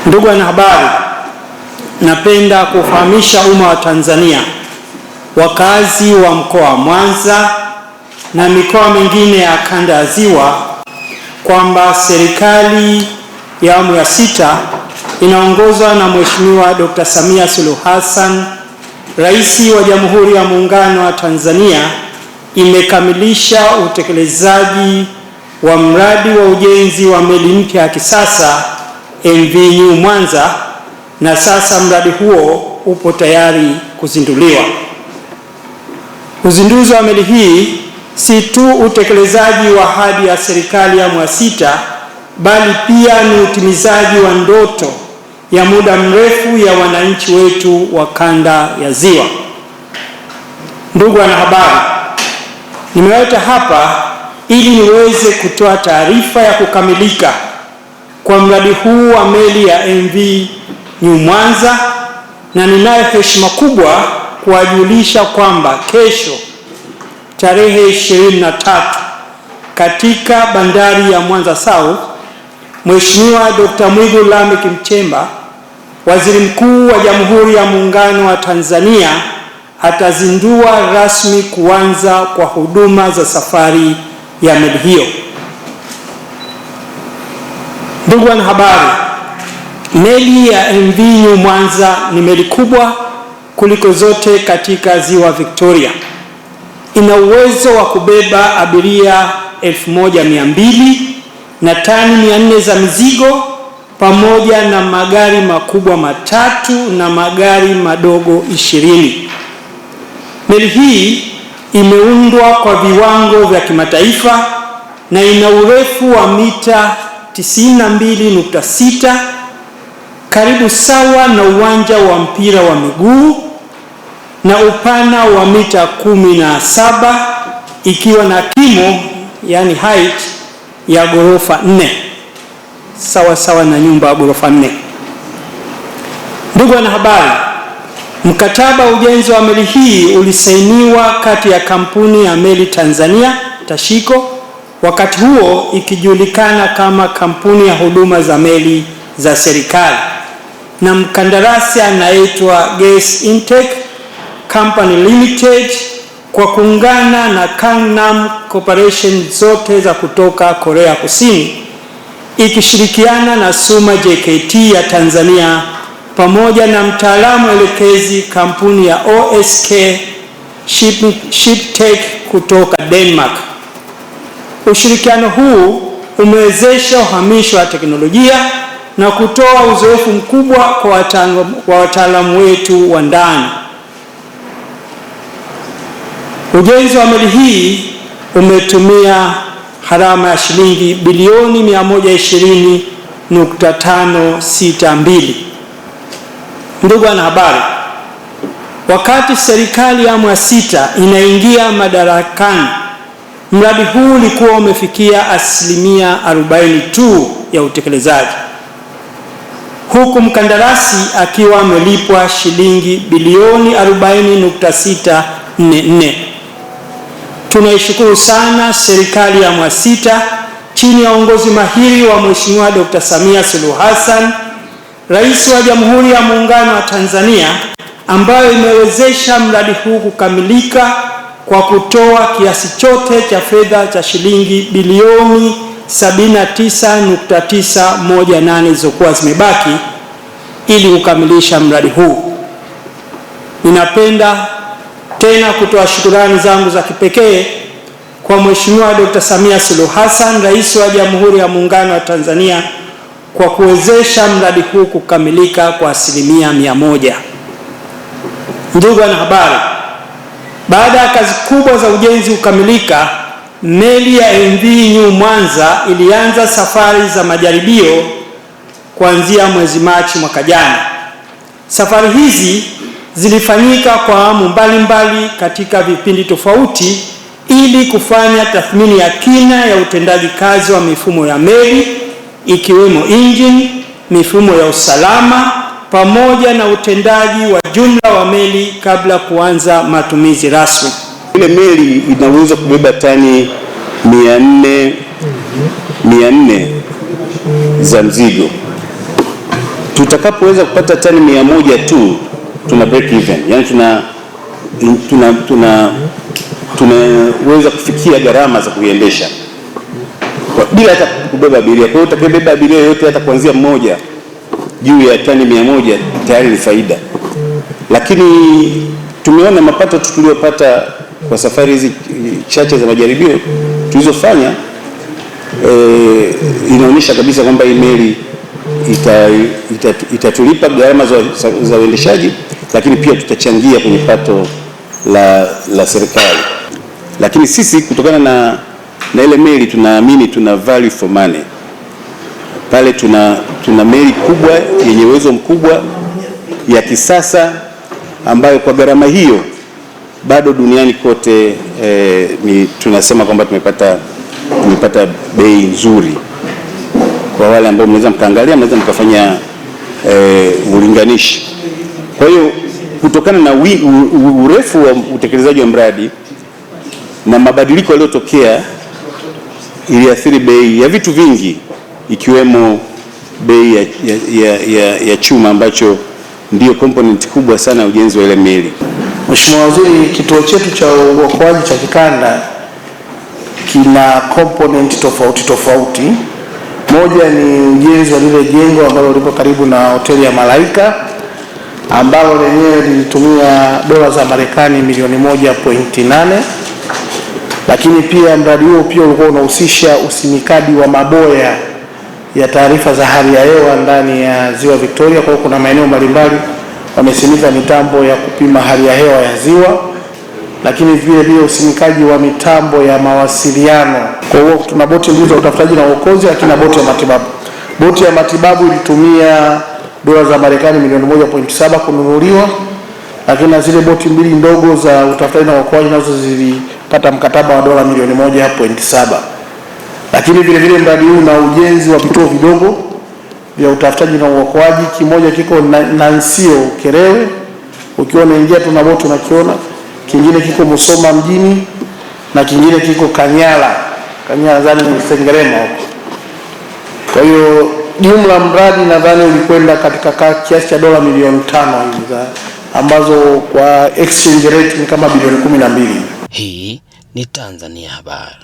Ndugu wanahabari, napenda kufahamisha umma wa Tanzania, wakazi wa mkoa wa Mwanza na mikoa mingine ya kanda ya Ziwa kwamba serikali ya awamu ya 6 inaongozwa na Mheshimiwa Dr. Samia Suluhu Hassan, Rais wa Jamhuri ya Muungano wa Tanzania, imekamilisha utekelezaji wa mradi wa ujenzi wa meli mpya ya kisasa MV New Mwanza, na sasa mradi huo upo tayari kuzinduliwa. Uzinduzi wa meli hii si tu utekelezaji wa ahadi ya serikali ya awamu ya 6, bali pia ni utimizaji wa ndoto ya muda mrefu ya wananchi wetu wa kanda ya Ziwa. Ndugu wanahabari, nimeweta hapa ili niweze kutoa taarifa ya kukamilika kwa mradi huu wa meli ya MV New Mwanza, na ninayo heshima kubwa kuwajulisha kwamba kesho tarehe 23 katika bandari ya Mwanza South, Mheshimiwa Dr. Mwigulu Lameck Nchemba, Waziri Mkuu wa Jamhuri ya Muungano wa Tanzania, atazindua rasmi kuanza kwa huduma za safari ya meli hiyo. Ndugu wanahabari, meli ya MV New Mwanza ni meli kubwa kuliko zote katika Ziwa Victoria. Ina uwezo wa kubeba abiria 1200 na tani 400 za mizigo, pamoja na magari makubwa 3 na magari madogo 20. Meli hii imeundwa kwa viwango vya kimataifa na ina urefu wa mita 92.6, karibu sawa na uwanja wa mpira wa miguu, na upana wa mita 17, ikiwa na kimo yani height ya ghorofa 4, sawa sawa na nyumba ya ghorofa 4. Ndugu wanahabari, mkataba wa ujenzi wa meli hii ulisainiwa kati ya kampuni ya meli Tanzania Tashiko, wakati huo ikijulikana kama kampuni ya huduma za meli za serikali, na mkandarasi anaitwa Gas Intake Company Limited, kwa kuungana na Gangnam Corporation zote za kutoka Korea Kusini, ikishirikiana na Suma JKT ya Tanzania pamoja na mtaalamu elekezi kampuni ya OSK Shiptech kutoka Denmark. Ushirikiano huu umewezesha uhamisho wa teknolojia na kutoa uzoefu mkubwa kwa wataalamu wetu wa ndani. Ujenzi wa meli hii umetumia gharama ya shilingi bilioni 120.562. Ndugu wanahabari, wakati serikali ya awamu ya 6 inaingia madarakani, mradi huu ulikuwa umefikia asilimia 40 tu ya utekelezaji, huku mkandarasi akiwa amelipwa shilingi bilioni 40.644. Tunaishukuru sana serikali ya awamu ya 6 chini ya uongozi mahiri wa Mheshimiwa Dr. Samia Suluhu Hassan, Rais wa Jamhuri ya Muungano wa Tanzania, ambayo imewezesha mradi huu kukamilika kwa kutoa kiasi chote cha fedha cha shilingi bilioni 79.918 zilizokuwa zimebaki ili kukamilisha mradi huu. Ninapenda tena kutoa shukrani zangu za kipekee kwa Mheshimiwa Dr. Samia Suluhu Hassan, Rais wa Jamhuri ya Muungano wa Tanzania, kwa kuwezesha mradi huu kukamilika kwa asilimia 100. Ndugu wanahabari, baada ya kazi kubwa za ujenzi kukamilika, meli ya MV New Mwanza ilianza safari za majaribio kuanzia mwezi Machi mwaka jana. Safari hizi zilifanyika kwa awamu mbalimbali katika vipindi tofauti ili kufanya tathmini ya kina ya utendaji kazi wa mifumo ya meli, ikiwemo engine, mifumo ya usalama, pamoja na utendaji wa jumla wa meli kabla kuanza matumizi rasmi. Ile meli inaweza kubeba tani 400 za mzigo. tutakapoweza kupata tani 100 tu tuna break even, yani tunaweza kufikia gharama za kuiendesha bila hata kubeba abiria. Kwa hiyo utakayebeba abiria yote hata kuanzia mmoja juu ya tani 100 tayari ni faida. Lakini tumeona mapato tuliyopata kwa safari hizi chache za majaribio tulizofanya, inaonyesha kabisa kwamba hii meli itatulipa gharama za uendeshaji, lakini pia tutachangia kwenye pato la serikali. Lakini sisi kutokana na ile meli tunaamini tuna value for money. Pale tuna meli kubwa yenye uwezo mkubwa ya kisasa ambayo kwa gharama hiyo bado duniani kote tunasema kwamba tumepata bei nzuri. Kwa wale ambao mnaweza mkaangalia, mnaweza mkafanya ulinganishi. Kwa hiyo kutokana na urefu wa utekelezaji wa mradi na mabadiliko yaliyotokea, iliathiri bei ya vitu vingi ikiwemo bei ya chuma ambacho ndio component kubwa sana ya ujenzi wa ile meli. Mheshimiwa Waziri, kituo chetu cha uokoaji cha kikanda kina component tofauti tofauti. Moja ni ujenzi wa lile jengo ambalo lipo karibu na hoteli ya Malaika ambalo lenyewe lilitumia dola za Marekani milioni 1.8. Lakini pia mradi huo pia ulikuwa unahusisha usimikaji wa maboya ya taarifa za hali ya hewa ndani ya Ziwa Victoria. Kwa hiyo kuna maeneo mbalimbali wamesimika mitambo ya kupima hali ya hewa ya ziwa, lakini vile vile usimikaji wa mitambo ya mawasiliano. Kwa hiyo tuna boti mbili za utafutaji na uokozi, lakini na boti ya matibabu. Boti ya matibabu ilitumia dola za Marekani milioni 1.7 kununuliwa, lakini na zile boti mbili ndogo za utafutaji na uokoaji nazo zilipata mkataba wa dola milioni 1.7. Lakini vile vile mradi huu na ujenzi wa vituo vidogo vya utafutaji na uokoaji. Kimoja kiko Nansio Kerewe, ukiwa unaingia tu na boti unakiona. Kingine kiko Musoma mjini na kingine kiko Kanyala nadhani ni Sengerema huko. Kwa hiyo jumla mradi nadhani ulikwenda katika kiasi cha dola milioni 5 hivi, ambazo kwa exchange rate ni kama bilioni 12. Hii ni Tanzania Habari.